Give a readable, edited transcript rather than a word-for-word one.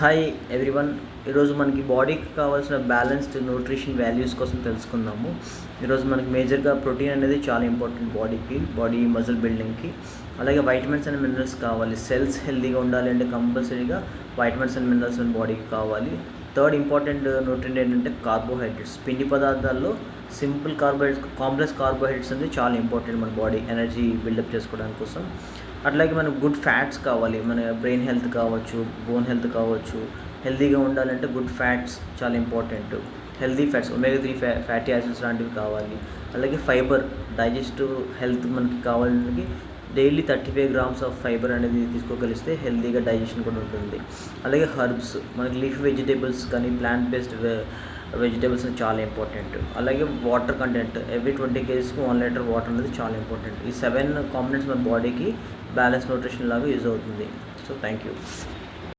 Hi everyone. ఈరోజు మనకి బాడీకి కావాల్సిన బ్యాలెన్స్డ్ న్యూట్రిషన్ వాల్యూస్ కోసం తెలుసుకుందాము. ఈరోజు మనకి మేజర్గా ప్రోటీన్ అనేది చాలా ఇంపార్టెంట్ బాడీ మజిల్ బిల్డింగ్కి. అలాగే వైటమిన్స్ అండ్ మినరల్స్ కావాలి. సెల్స్ హెల్తీగా ఉండాలి అంటే కంపల్సరీగా వైటమిన్స్ అండ్ మినరల్స్ మన బాడీకి కావాలి. థర్డ్ ఇంపార్టెంట్ న్యూట్రియంట్ ఏంటంటే కార్బోహైడ్రేట్స్. పిండి పదార్థాల్లో సింపుల్ కార్బోహైడ్రేట్స్, కాంప్లెక్స్ కార్బోహైడ్రేట్స్ అనేది చాలా ఇంపార్టెంట్ మన బాడీ ఎనర్జీ బిల్డప్ చేసుకోవడానికి కోసం. అట్లాగే మనకు గుడ్ ఫ్యాట్స్ కావాలి. మన బ్రెయిన్ హెల్త్ కావచ్చు, బోన్ హెల్త్ కావచ్చు. హెల్తీగా ఉండాలంటే గుడ్ ఫ్యాట్స్ చాలా important. Healthy fats, omega 3 fatty acids లాంటివి కావాలి. అలాగే ఫైబర్, డైజెస్టివ్ హెల్త్ మనకి కావాలని డైలీ 35 గ్రామ్స్ ఆఫ్ ఫైబర్ అనేది తీసుకోగలిస్తే హెల్తీగా డైజెషన్ కూడా ఉంటుంది. అలాగే హర్బ్స్, మనకి లీఫ్ వెజిటేబుల్స్ కానీ ప్లాంట్ బేస్డ్ వెజిటేబుల్స్ చాలా ఇంపార్టెంట్. అలాగే water content, every 20 kgsకి 1 litre water అనేది చాలా ఇంపార్టెంట్. ఈ 7 కాంపోనెంట్స్ మన బాడీకి బ్యాలెన్స్ న్యూట్రిషన్ లాగా యూజ్ అవుతుంది. So thank you.